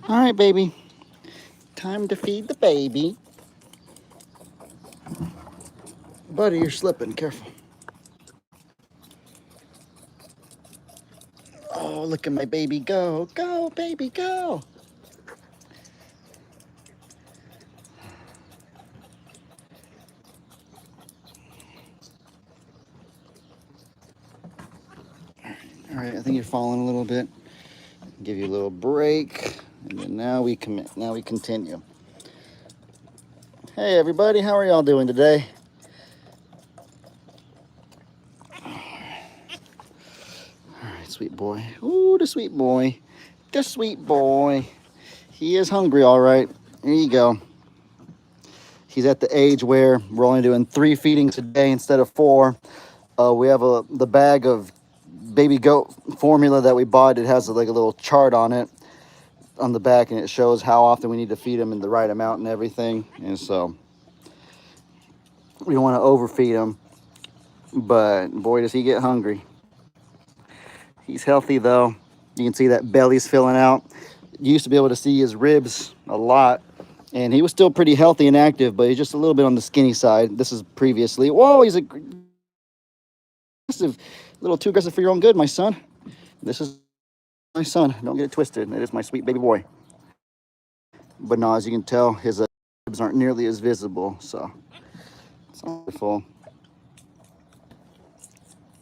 All right, baby. Time to feed the baby. Buddy, you're slipping. Careful. Oh, look at my baby go. Go, baby, go. All right, I think you're falling a little bit. Give you a little break. And then now we commit. Now we continue. Hey, everybody. How are y'all doing today? All right, sweet boy. Ooh, the sweet boy. The sweet boy. He is hungry, all right. Here you go. He's at the age where we're only doing 3 feedings a day instead of 4. We have the bag of baby goat formula that we bought. It has like a little chart on it on the back, and it shows how often we need to feed him in the right amount and everything. And so we don't want to overfeed him, but boy, does he get hungry. He's healthy though. You can see that belly's filling out. You used to be able to see his ribs a lot, and he was still pretty healthy and active, but he's just a little bit on the skinny side. This is previously. Whoa, he's aggressive. A little too aggressive for your own good, my son. This is my son. Don't get it twisted. It is my sweet baby boy. But no, as you can tell, his ribs aren't nearly as visible, so it's wonderful.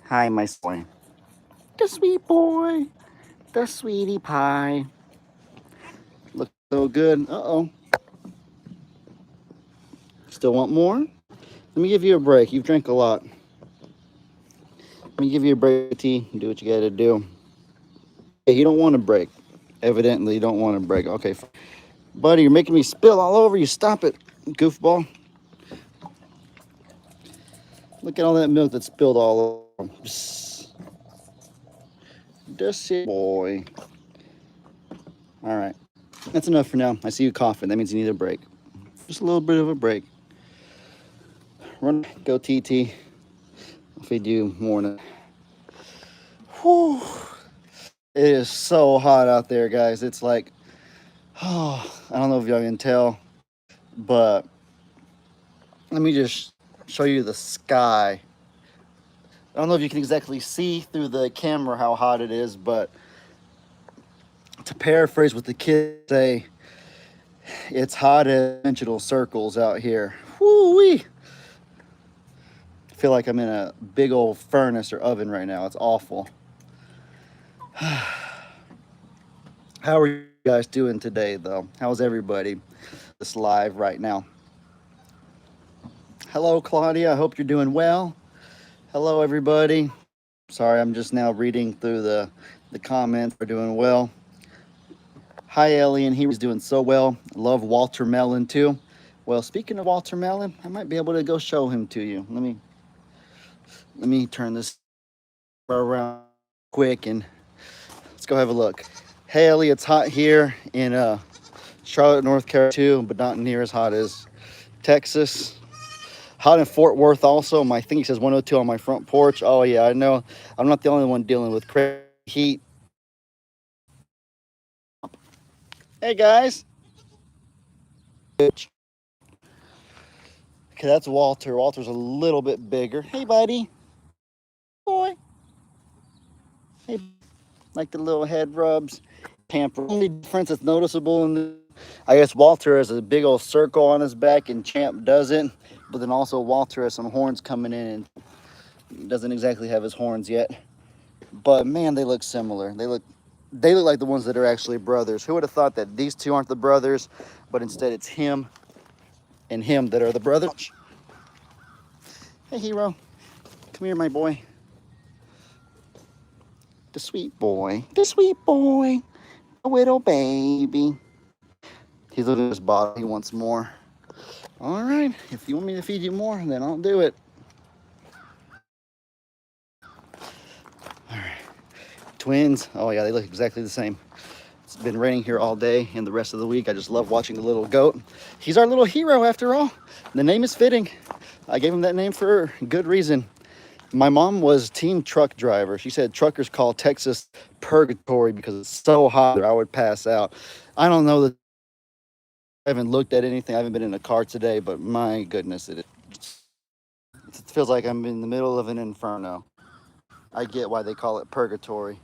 Hi, my boy. The sweet boy. The sweetie pie. Look so good. Uh-oh. Still want more? Let me give you a break. You've drank a lot. Let me give you a break, T. Do what you gotta do. Hey, you don't want to break. Evidently, you don't want to break. Okay, buddy, you're making me spill all over you. Stop it, goofball. Look at all that milk that's spilled all over. Dirty boy. All right, that's enough for now. I see you coughing. That means you need a break. Just a little bit of a break. Run, go TT. I'll feed you more than. Whew. It is so hot out there, guys. It's like, oh, I don't know if y'all can tell, but let me just show you the sky. I don't know if you can exactly see through the camera how hot it is, but to paraphrase what the kids say, it's hot as dimensional circles out here. Woo-wee! I feel like I'm in a big old furnace or oven right now. It's awful. How are you guys doing today, though? How's everybody this live right now? Hello, Claudia. I hope you're doing well. Hello, everybody. Sorry, I'm just now reading through the comments. We're doing well. Hi, Ellie, and he was doing so well. Love Walter Melon, too. Well, speaking of Walter Melon, I might be able to go show him to you. Let me turn this around quick, and let's go have a look. Hey, Ellie, it's hot here in Charlotte, North Carolina, too, but not near as hot as Texas. Hot in Fort Worth also. I think he says 102 on my front porch. Oh, yeah, I know. I'm not the only one dealing with crazy heat. Hey, guys. Okay, that's Walter. Walter's a little bit bigger. Hey, buddy. Boy. Hey, like the little head rubs. Pamper. Only difference that's noticeable in the, I guess Walter has a big old circle on his back and Champ doesn't. But then also Walter has some horns coming in and doesn't exactly have his horns yet. But man, they look similar. They look like the ones that are actually brothers. Who would have thought that these two aren't the brothers, but instead it's him and him that are the brothers? Hey, Hero. Come here, my boy. The sweet boy. The sweet boy. The little baby. He's looking at his bottle. He wants more. All right. If you want me to feed you more, then I'll do it. All right. Twins. Oh, yeah, they look exactly the same. It's been raining here all day and the rest of the week. I just love watching the little goat. He's our little hero after all. The name is fitting. I gave him that name for good reason. My mom was team truck driver. She said truckers call Texas purgatory because it's so hot there I would pass out. I don't know that I haven't looked at anything. I haven't been in a car today, but my goodness, it feels like I'm in the middle of an inferno. I get why they call it purgatory.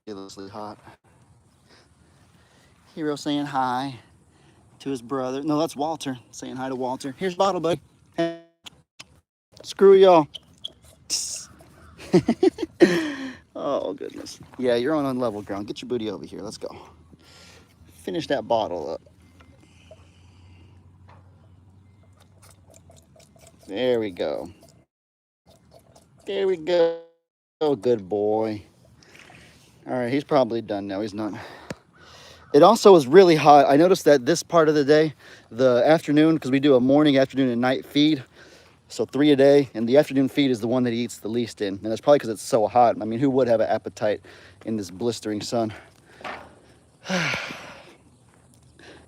Ridiculously hot. Hero saying hi to his brother. No, that's Walter saying hi to Walter. Here's Bottle Buddy. Screw y'all. Oh, goodness. Yeah, you're on unlevel ground. Get your booty over here. Let's go. Finish that bottle up. There we go. There we go. Oh, good boy. All right, he's probably done now. He's not. It also was really hot. I noticed that this part of the day, the afternoon, because we do a morning, afternoon, and night feed, so 3 a day, and the afternoon feed is the one that he eats the least in, and that's probably because it's so hot. I mean, who would have an appetite in this blistering sun?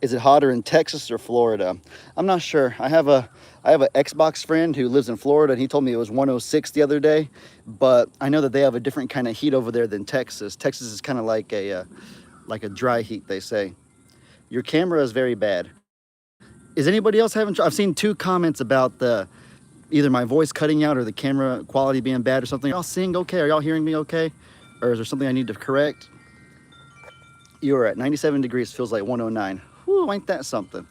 Is it hotter in Texas or Florida? I'm not sure. I have an Xbox friend who lives in Florida, and he told me it was 106 the other day, but I know that they have a different kind of heat over there than Texas. Texas is kind of like a dry heat, they say. Your camera is very bad. Is anybody else having? I've seen 2 comments about either my voice cutting out or the camera quality being bad or something. Are y'all seeing okay? Are y'all hearing me okay? Or is there something I need to correct? You're at 97 degrees, feels like 109. Whew, ain't that something?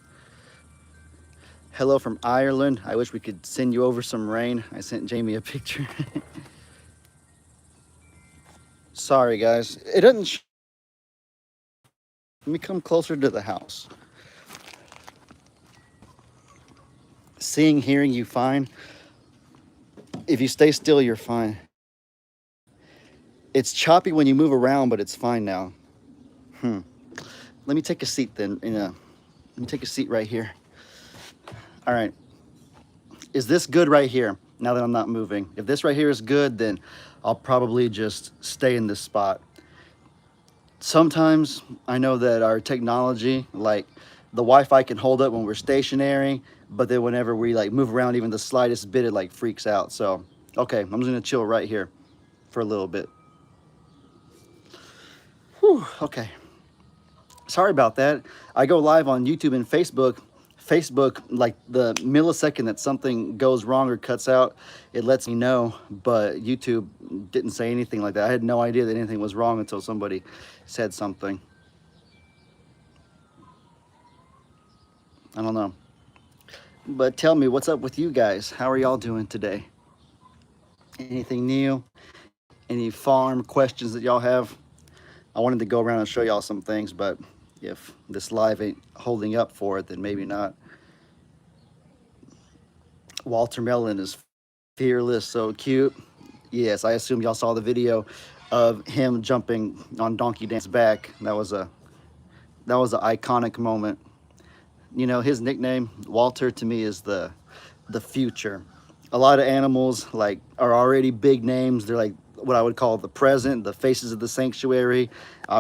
Hello from Ireland. I wish we could send you over some rain. I sent Jamie a picture. Sorry, guys. It doesn't. Let me come closer to the house. Seeing, hearing you fine. If you stay still, you're fine. It's choppy when you move around, but it's fine now. Let me take a seat then. Let me take a seat right here. All right. Is this good right here? Now that I'm not moving. If this right here is good, then I'll probably just stay in this spot. Sometimes I know that our technology, like the Wi-Fi can hold up when we're stationary, but then whenever we like move around even the slightest bit, it like freaks out. So, okay, I'm just gonna chill right here for a little bit. Whew, okay. Sorry about that. I go live on YouTube and Facebook. Facebook, like the millisecond that something goes wrong or cuts out, it lets me know, but YouTube didn't say anything like that. I had no idea that anything was wrong until somebody said something. I don't know. But tell me, what's up with you guys? How are y'all doing today? Anything new? Any farm questions that y'all have? I wanted to go around and show y'all some things, but if this live ain't holding up for it, then maybe not. Walter Melon is fearless, so cute. Yes, I assume y'all saw the video of him jumping on Donkey Dan's back. That was an iconic moment. You know, his nickname, Walter, to me is the future. A lot of animals like are already big names. They're like what I would call the present, the faces of the sanctuary.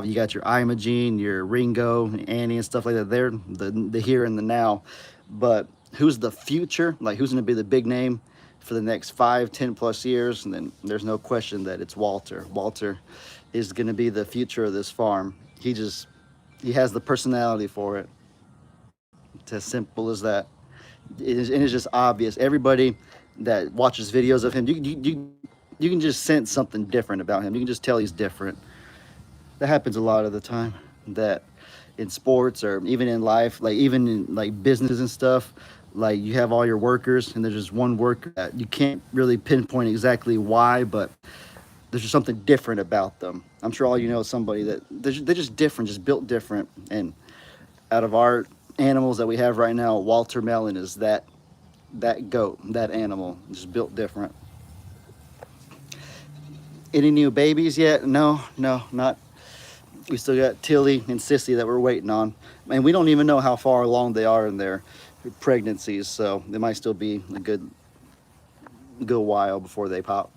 You got your Imogene, your Ringo, Annie, and stuff like that. They're the here and the now. But who's the future? Like who's going to be the big name for the next 5, 10 plus years? And then there's no question that it's Walter. Walter is going to be the future of this farm. He has the personality for it. It's as simple as that. And it's just obvious. Everybody that watches videos of him, you can just sense something different about him. You can just tell he's different. That happens a lot of the time. That in sports or even in life, like even in like businesses and stuff, like you have all your workers and there's just one worker that you can't really pinpoint exactly why, but there's just something different about them. I'm sure all you know is somebody that they're just different, just built different. And out of our animals that we have right now, Walter Melon is that goat, that animal, just built different. Any new babies yet? No, not. We still got Tilly and Sissy that we're waiting on. And we don't even know how far along they are in their pregnancies, so they might still be a good while before they pop.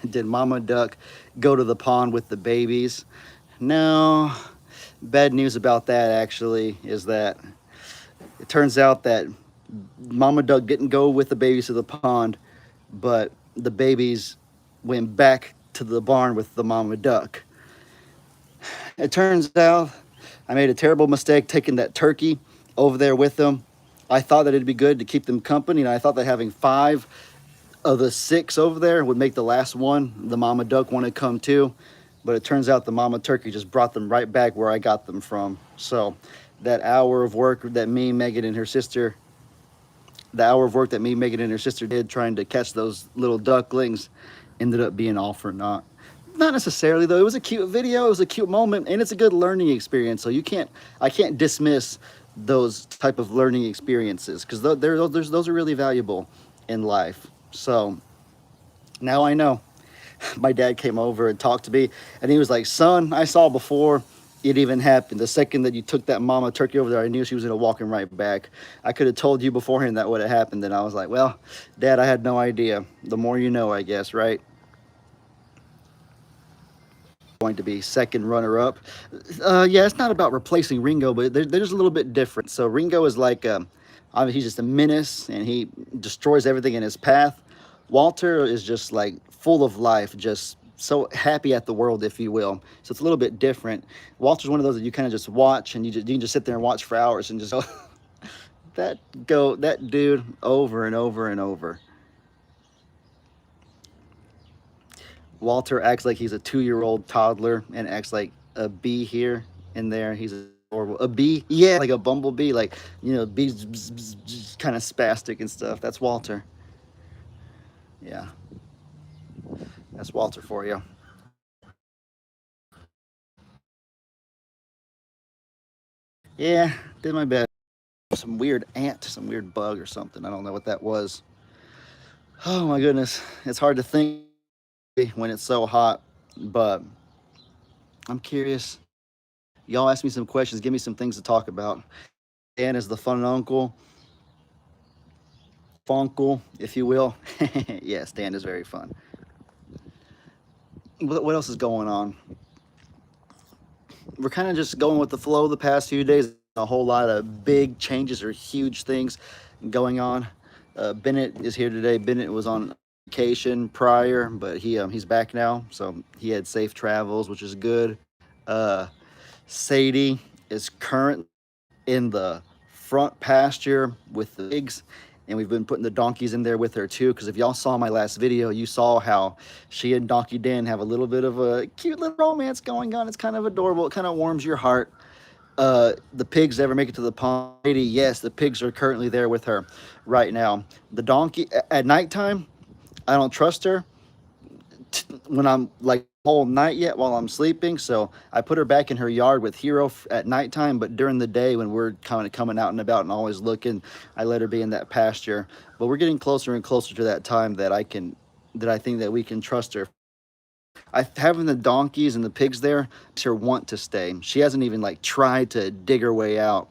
Did Mama Duck go to the pond with the babies? No. Bad news about that actually is that it turns out that Mama Duck didn't go with the babies to the pond. but the babies went back to the barn with the mama duck. It turns out I made a terrible mistake taking that turkey over there with them. I thought that it'd be good to keep them company, and I thought that having 5 of the 6 over there would make the last one, the mama duck, want to come too. But it turns out the mama turkey just brought them right back where I got them from. So that hour of work that me, Megan, and her sister, the hour of work that me, Megan, and her sister did trying to catch those little ducklings ended up being all for naught. Not necessarily though. It was a cute video. It was a cute moment, and it's a good learning experience. So I can't dismiss those type of learning experiences because those are really valuable in life. So now I know. My dad came over and talked to me, and he was like, "Son, I saw before it even happened. The second that you took that mama turkey over there, I knew she was gonna walk him right back. I could have told you beforehand that would have happened." And I was like, "Well, Dad, I had no idea. The more you know, I guess, right?" Going to be second runner-up. Yeah, it's not about replacing Ringo, but they're just a little bit different. So Ringo is like, obviously he's just a menace, and he destroys everything in his path. Walter is just like full of life, just so happy at the world, if you will. So it's a little bit different. Walter's one of those that you kind of just watch, and you can just sit there and watch for hours and just that dude over and over and over. Walter acts like he's a 2-year-old toddler and acts like a bee here and there. He's a bee, yeah, like a bumblebee, like, bees kind of spastic and stuff. That's Walter. Yeah, that's Walter for you. Yeah, did my best. Some weird ant, some weird bug or something. I don't know what that was. Oh my goodness, it's hard to think when it's so hot, but I'm curious. Y'all ask me some questions, give me some things to talk about. Dan is the fun uncle, funkle, if you will. Yes, Dan is very fun. What else is going on? We're kind of just going with the flow the past few days. A whole lot of big changes or huge things going on. Bennett is here today. Bennett was on vacation prior, but he's back now, so he had safe travels, which is good. Uh, Sadie is currently in the front pasture with the pigs, and we've been putting the donkeys in there with her too, because if y'all saw my last video, you saw how she and Donkey Dan have a little bit of a cute little romance going on. It's kind of adorable. It kind of warms your heart. The pigs ever make it to the pond? Yes, the pigs are currently there with her right now. The donkey at nighttime, I don't trust her when I'm like whole night yet while I'm sleeping. So I put her back in her yard with Hero at nighttime, but during the day when we're kind of coming out and about and always looking, I let her be in that pasture. But we're getting closer and closer to that time that I think that we can trust her. Having the donkeys and the pigs there makes her want to stay. She hasn't even like tried to dig her way out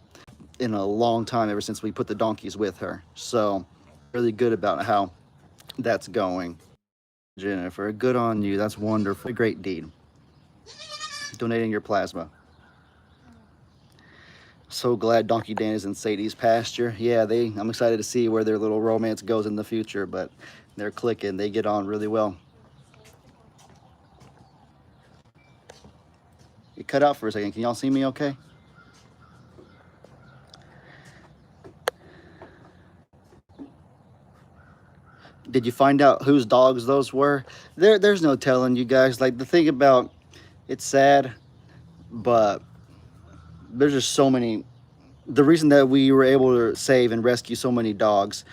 in a long time ever since we put the donkeys with her. So really good about how that's going. Jennifer, good on you. That's wonderful. A great deed. Donating your plasma. So glad Donkey Dan is in Sadie's pasture. Yeah, I'm excited to see where their little romance goes in the future, but they're clicking. They get on really well. It cut out for a second. Can y'all see me okay? Did you find out whose dogs those were? There's no telling, you guys. Like, the thing about it's sad, but there's just so many. The reason that we were able to save and rescue so many dogs,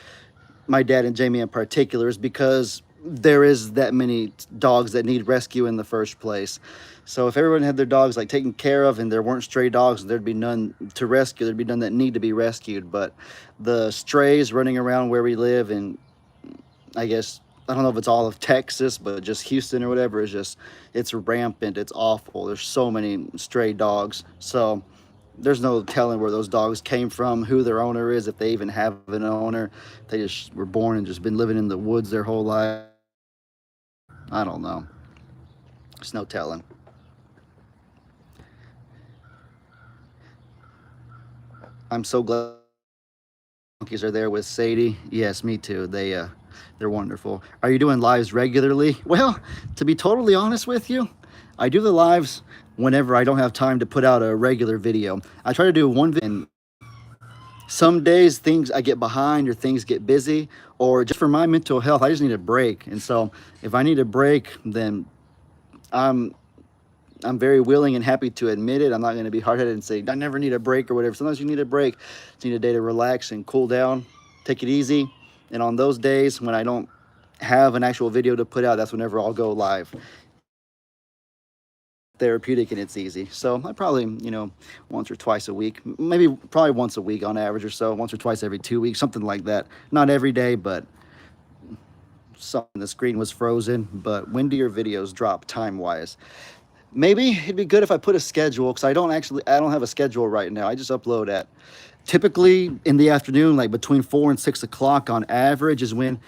my dad and Jamie in particular, is because there is that many dogs that need rescue in the first place. So if everyone had their dogs like taken care of and there weren't stray dogs, there'd be none to rescue. There'd be none that need to be rescued. But the strays running around where we live, and I guess I don't know if it's all of Texas, but just Houston or whatever, is just, it's rampant. It's awful. There's so many stray dogs. So there's no telling where those dogs came from, who their owner is, if they even have an owner. They just were born and just been living in the woods their whole life. I don't know. There's no telling. I'm so glad donkeys are there with Sadie. Yes, me too. They're wonderful. Are you doing lives regularly? Well, to be totally honest with you, I do the lives whenever I don't have time to put out a regular video. I try to do one video, and some days things I get behind or things get busy, or just for my mental health, I just need a break. And so if I need a break, then I'm I'm very willing and happy to admit it. I'm not going to be hard-headed and say I never need a break or whatever. Sometimes you need a break. You need a day to relax and cool down, take it easy. And on those days when I don't have an actual video to put out, that's whenever I'll go live. Therapeutic and it's easy. So I probably, once or twice a week, maybe probably once a week on average or so, once or twice every 2 weeks, something like that. Not every day, but something. The screen was frozen. But when do your videos drop time-wise? Maybe it'd be good if I put a schedule, because I don't have a schedule right now. I just upload at typically in the afternoon, like between 4 and 6 o'clock on average is when.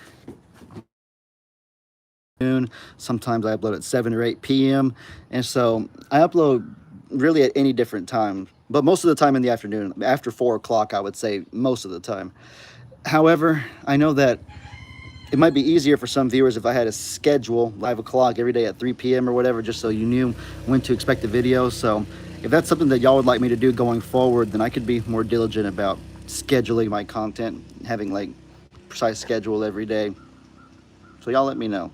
Sometimes I upload at 7 or 8 p.m. And so I upload really at any different time, but most of the time in the afternoon, after 4 o'clock, I would say most of the time. However, I know that it might be easier for some viewers if I had a schedule, 5 o'clock every day at 3 p.m. or whatever, just so you knew when to expect the video. So if that's something that y'all would like me to do going forward, then I could be more diligent about scheduling my content, having like precise schedule every day. So y'all let me know.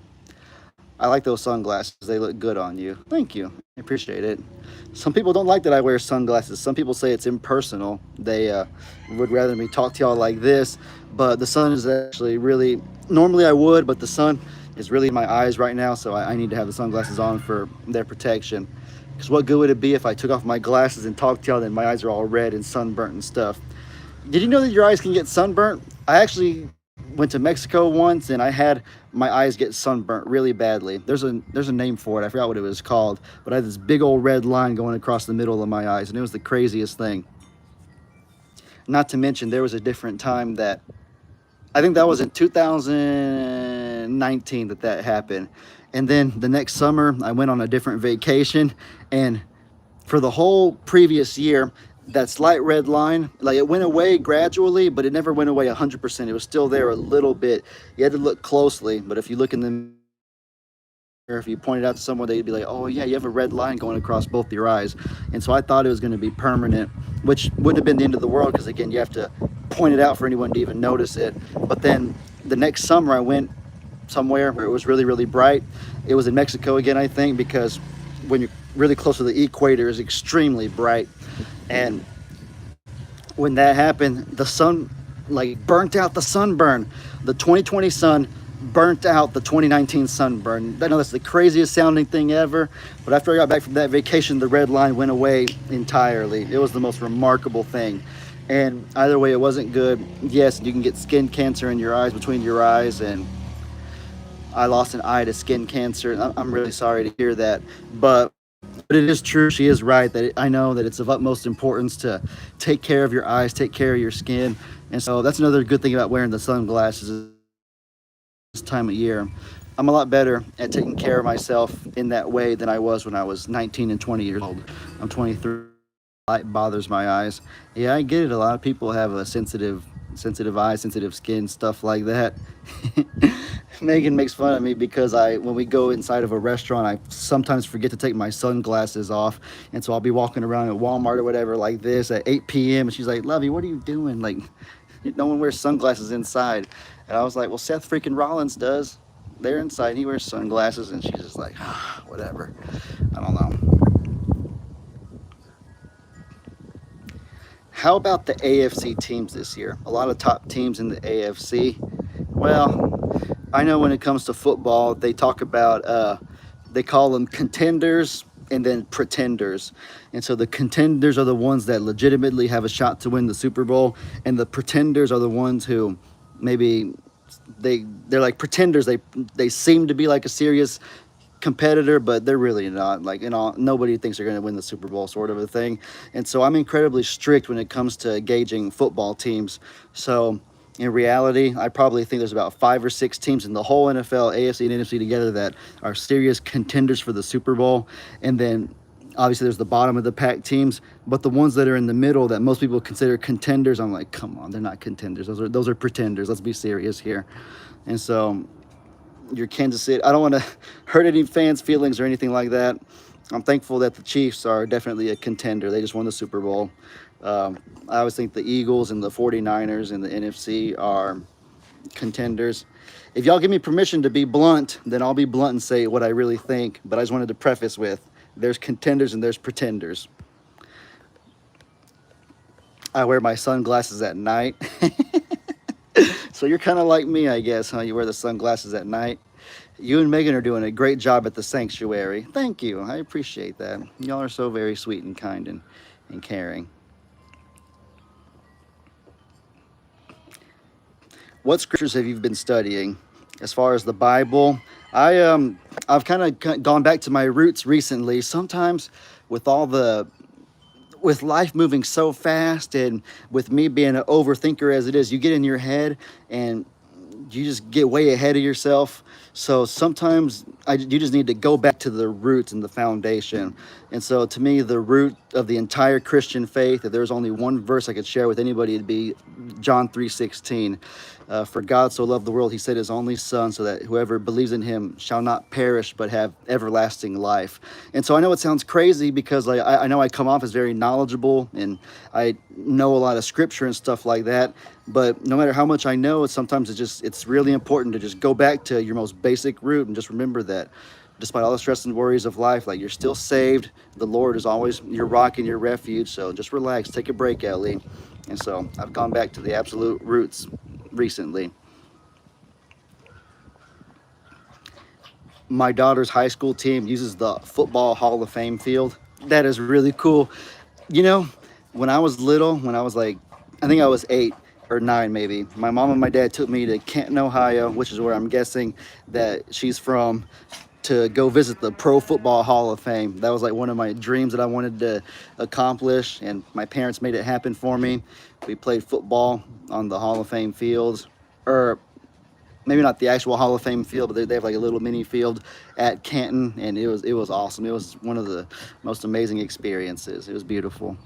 I like those sunglasses. They look good on you. Thank you. I appreciate it. Some people don't like that I wear sunglasses. Some people say it's impersonal. They would rather me talk to y'all like this, but the sun is actually really, normally I would, but the sun is really in my eyes right now, so I need to have the sunglasses on for their protection. Because what good would it be if I took off my glasses and talked to y'all, then my eyes are all red and sunburnt and stuff. Did you know that your eyes can get sunburnt? I actually went to Mexico once and I had my eyes get sunburnt really badly. There's a name for it. I forgot what it was called, but I had this big old red line going across the middle of my eyes, and it was the craziest thing. Not to mention, there was a different time that I think that was in 2019 that happened. And then the next summer I went on a different vacation, and for the whole previous year, that slight red line, like it went away gradually, but it never went away 100%. It was still there a little bit. You had to look closely, but if you look in the mirror, if you pointed out to someone, they'd be like, oh yeah, you have a red line going across both your eyes. And so I thought it was going to be permanent, which wouldn't have been the end of the world, because again, you have to point it out for anyone to even notice it. But then the next summer I went somewhere where it was really, really bright. It was in Mexico again, I think, because when you're really close to the equator, it's extremely bright. And when that happened, the sun like burnt out the sunburn. The 2020 sun burnt out the 2019 sunburn. I know that's the craziest sounding thing ever, but after I got back from that vacation, the red line went away entirely. It was the most remarkable thing. And either way, it wasn't good. Yes, you can get skin cancer in your eyes, between your eyes, and I lost an eye to skin cancer. I'm really sorry to hear that, but it is true. She is right that I know that it's of utmost importance to take care of your eyes, take care of your skin. And so that's another good thing about wearing the sunglasses this time of year. I'm a lot better at taking care of myself in that way than I was when I was 19 and 20 years old. I'm 23. Light bothers my eyes. Yeah, I get it. A lot of people have a sensitive eyes, sensitive skin, stuff like that. Megan makes fun of me because when we go inside of a restaurant, I sometimes forget to take my sunglasses off, and so I'll be walking around at Walmart or whatever like this at 8 p.m. and she's like, "Lovey, what are you doing? Like, no one wears sunglasses inside." And I was like, "Well, Seth freaking Rollins does. They're inside. He wears sunglasses." And she's just like, "Whatever." I don't know. How about the AFC teams this year? A lot of top teams in the AFC. Well, I know when it comes to football, they talk about, they call them contenders and then pretenders. And so the contenders are the ones that legitimately have a shot to win the Super Bowl, and the pretenders are the ones who maybe they're like pretenders. They seem to be like a serious competitor, but they're really not. Like, nobody thinks they're going to win the Super Bowl, sort of a thing. And so I'm incredibly strict when it comes to gauging football teams. So in reality, I probably think there's about 5 or 6 teams in the whole NFL, AFC and NFC together, that are serious contenders for the Super Bowl. And then obviously there's the bottom of the pack teams, but the ones that are in the middle that most people consider contenders, I'm like, come on, they're not contenders. Those are pretenders. Let's be serious here. And so your Kansas City, I don't want to hurt any fans' feelings or anything like that. I'm thankful that the Chiefs are definitely a contender. They just won the Super Bowl. I always think the Eagles and the 49ers and the NFC are contenders. If y'all give me permission to be blunt, then I'll be blunt and say what I really think. But I just wanted to preface with, there's contenders and there's pretenders. I wear my sunglasses at night. So you're kind of like me, I guess, huh? You wear the sunglasses at night. You and Megan are doing a great job at the sanctuary. Thank you. I appreciate that. Y'all are so very sweet and kind and caring. What scriptures have you been studying? As far as the Bible, I've kind of gone back to my roots recently. Sometimes with life moving so fast, and with me being an overthinker as it is, you get in your head and you just get way ahead of yourself. So sometimes you just need to go back to the roots and the foundation. And so to me, the root of the entire Christian faith, if there's only one verse I could share with anybody, it'd be John 3:16. For God so loved the world, he sent his only son, so that whoever believes in him shall not perish, but have everlasting life. And so I know it sounds crazy, because I know I come off as very knowledgeable and I know a lot of scripture and stuff like that. But no matter how much I know, sometimes it's really important to just go back to your most basic root and just remember that despite all the stress and worries of life, like, you're still saved. The Lord is always your rock and your refuge. So just relax, take a break, Ellie. And so I've gone back to the absolute roots recently. My daughter's high school team uses the Football Hall of Fame field. That is really cool. You know, when I was little, when I was like, I think I was 8 or 9 maybe, my mom and my dad took me to Canton, Ohio, which is where I'm guessing that she's from, to go visit the Pro Football Hall of Fame. That was like one of my dreams that I wanted to accomplish, and my parents made it happen for me. We played football on the Hall of Fame fields, or maybe not the actual Hall of Fame field, but they have like a little mini field at Canton, and it was awesome. It was one of the most amazing experiences. It was beautiful.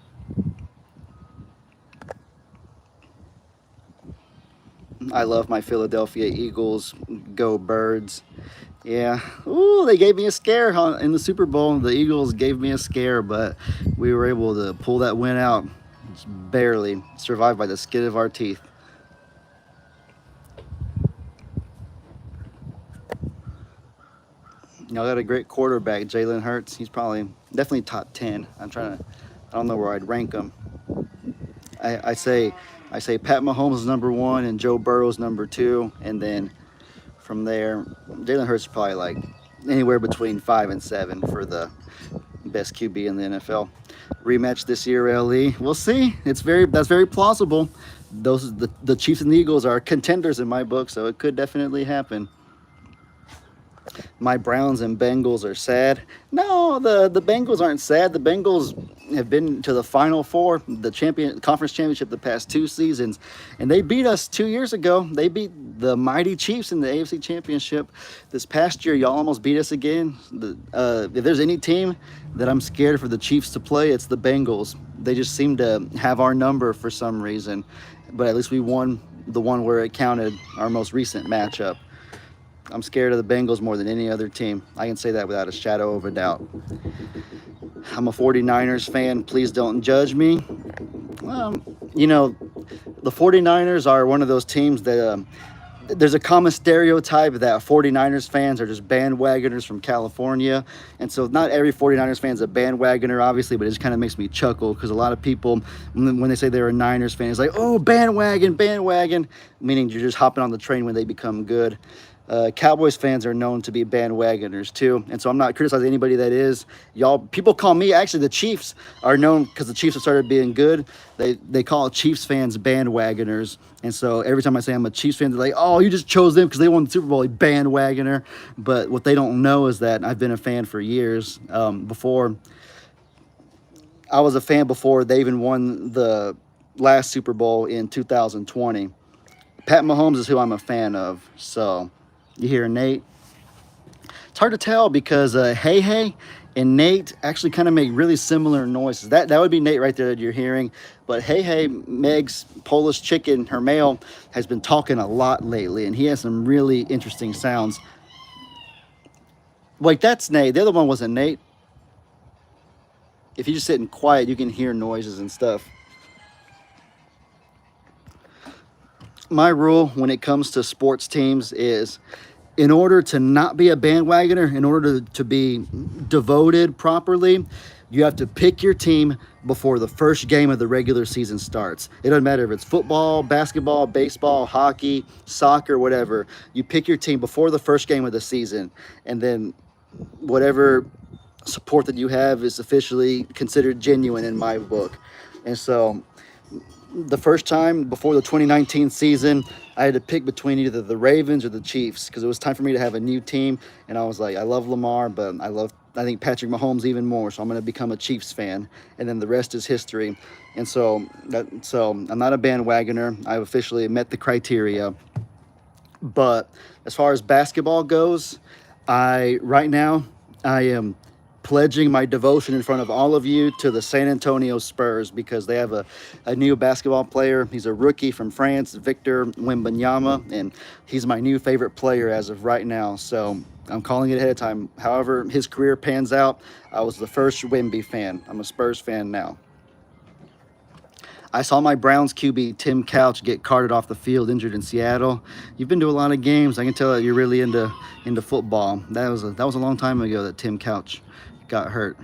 I love my Philadelphia Eagles. Go Birds. Yeah. Ooh, they gave me a scare in the Super Bowl. The Eagles gave me a scare, but we were able to pull that win out. Just barely survived by the skin of our teeth. Y'all got a great quarterback, Jalen Hurts. He's definitely top 10. I don't know where I'd rank him. I say Pat Mahomes is number 1 and Joe Burrow's number 2, and then from there, Jalen Hurts is probably like anywhere between 5 and 7 for the best QB in the NFL. Rematch this year, LE. We'll see. That's very plausible. The Chiefs and the Eagles are contenders in my book, so it could definitely happen. My Browns and Bengals are sad. No, the Bengals aren't sad. The Bengals have been to the Final Four, the conference championship, the past 2 seasons, and they beat us 2 years ago. They beat the mighty Chiefs in the AFC Championship. This past year, y'all almost beat us again. If there's any team that I'm scared for the Chiefs to play, it's the Bengals. They just seem to have our number for some reason, but at least we won the one where it counted, our most recent matchup. I'm scared of the Bengals more than any other team. I can say that without a shadow of a doubt. I'm a 49ers fan. Please don't judge me. You know, the 49ers are one of those teams that there's a common stereotype that 49ers fans are just bandwagoners from California. And so not every 49ers fan is a bandwagoner, obviously, but it just kind of makes me chuckle, because a lot of people, when they say they're a Niners fan, it's like, oh, bandwagon, meaning you're just hopping on the train when they become good. Cowboys fans are known to be bandwagoners too, and so I'm not criticizing anybody that is. People call me, actually the Chiefs are known, because the Chiefs have started being good, they call Chiefs fans bandwagoners. And so every time I say I'm a Chiefs fan, they're like, oh, you just chose them because they won the Super Bowl, bandwagoner. But what they don't know is that I've been a fan for years. Before I was a fan before they even won the last Super Bowl in 2020. Pat Mahomes is who I'm a fan of. So you hear Nate? It's hard to tell, because hey, And Nate actually kind of made really similar noises. That would be Nate right there that you're hearing. But hey, Meg's Polish chicken, her male, has been talking a lot lately, and he has some really interesting sounds. Wait, that's Nate. The other one wasn't Nate. If you're just sitting quiet, you can hear noises and stuff. My rule when it comes to sports teams is, in order to not be a bandwagoner, in order to be devoted properly, you have to pick your team before the first game of the regular season starts. It doesn't matter if it's football, basketball, baseball, hockey, soccer, whatever. You pick your team before the first game of the season, and then whatever support that you have is officially considered genuine in my book. And so the first time before the 2019 season, I had to pick between either the Ravens or the Chiefs because it was time for me to have a new team. And I was like, I love Lamar, but I think Patrick Mahomes even more. So I'm going to become a Chiefs fan. And then the rest is history. And so I'm not a bandwagoner. I've officially met the criteria. But as far as basketball goes, right now I am pledging my devotion in front of all of you to the San Antonio Spurs because they have a new basketball player. He's a rookie from France, Victor Wembanyama, and he's my new favorite player as of right now. So I'm calling it ahead of time. However his career pans out, I was the first Wemby fan. I'm a Spurs fan now. I saw my Browns QB, Tim Couch, get carted off the field, injured in Seattle. You've been to a lot of games. I can tell that you're really into football. That was a long time ago that Tim Couch got hurt.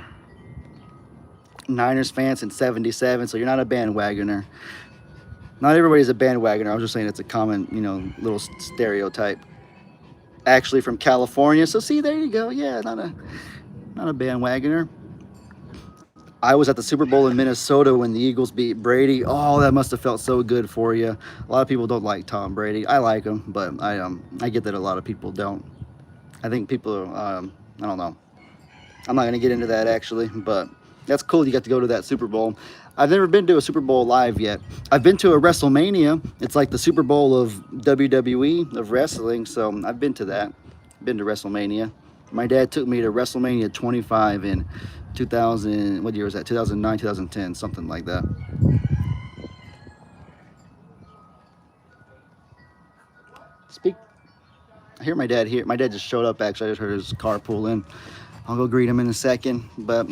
Niners fans in 77, so you're not a bandwagoner. Not everybody's a bandwagoner. I was just saying it's a common, little stereotype. Actually from California, so see, there you go. Yeah, not a bandwagoner. I was at the Super Bowl in Minnesota when the Eagles beat Brady. Oh, that must have felt so good for you. A lot of people don't like Tom Brady. I like him, but I get that a lot of people don't. I think people, I don't know. I'm not going to get into that actually, but that's cool. You got to go to that Super Bowl. I've never been to a Super Bowl live yet. I've been to a WrestleMania. It's like the Super Bowl of WWE, of wrestling. So I've been to that. Been to WrestleMania. My dad took me to WrestleMania 25 in 2000, what year was that? 2009, 2010, something like that. I hear my dad here. My dad just showed up actually. I just heard his car pull in. I'll go greet him in a second, but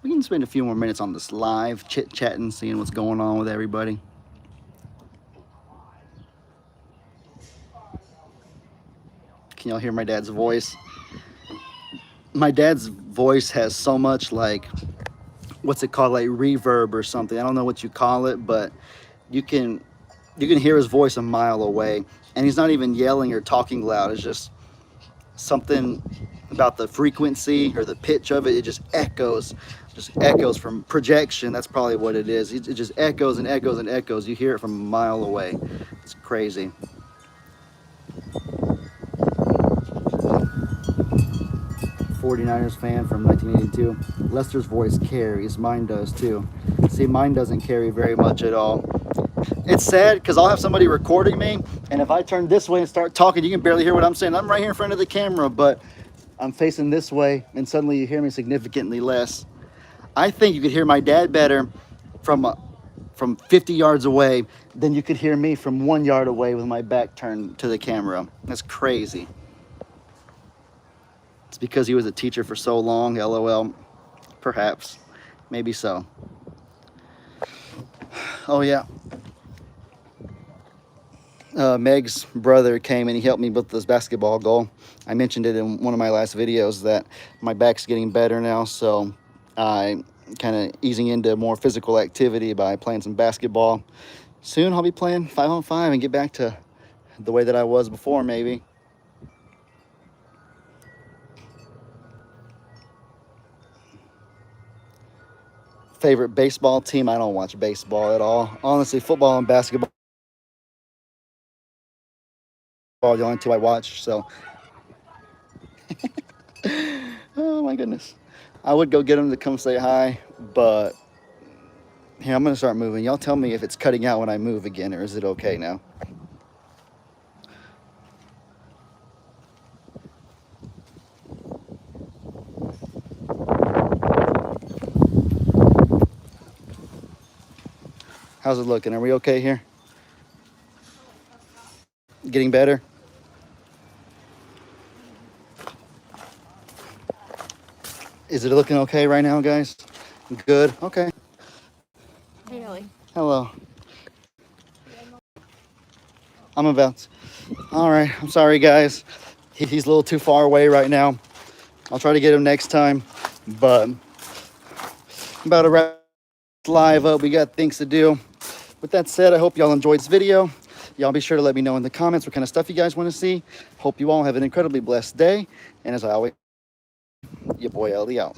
we can spend a few more minutes on this live chit-chatting, seeing what's going on with everybody. Can y'all hear my dad's voice? My dad's voice has so much like, what's it called, like reverb or something. I don't know what you call it, but you can hear his voice a mile away, and he's not even yelling or talking loud. It's just something about the frequency or the pitch of it. It just echoes from projection. That's probably what it is. It just echoes and echoes and echoes. You hear it from a mile away. It's crazy. 49ers fan from 1982. Lester's voice carries. Mine does too. See, mine doesn't carry very much at all. It's sad because I'll have somebody recording me, and if I turn this way and start talking, you can barely hear what I'm saying. I'm right here in front of the camera, but I'm facing this way, and suddenly you hear me significantly less. I think you could hear my dad better from 50 yards away than you could hear me from 1 yard away with my back turned to the camera. That's crazy. It's because he was a teacher for so long, LOL. Perhaps. Maybe so. Oh, yeah. Meg's brother came and he helped me with this basketball goal. I mentioned it in one of my last videos that my back's getting better now, so I'm kind of easing into more physical activity by playing some basketball. Soon I'll be playing 5-on-5 and get back to the way that I was before, maybe. Favorite baseball team? I don't watch baseball at all. Honestly, football and basketball are the only two I watch, so. Oh my goodness. I would go get them to come say hi, but here, I'm going to start moving. Y'all tell me if it's cutting out when I move again, or is it okay now? How's it looking? Are we okay here? Getting better? Is it looking okay right now, guys? Good. Okay. Hey, Ellie. Hello. I'm about. All right. I'm sorry, guys. He's a little too far away right now. I'll try to get him next time. But I'm about to wrap live up. We got things to do. With that said, I hope y'all enjoyed this video. Y'all be sure to let me know in the comments what kind of stuff you guys want to see. Hope you all have an incredibly blessed day. And as I always, your boy Ellie out.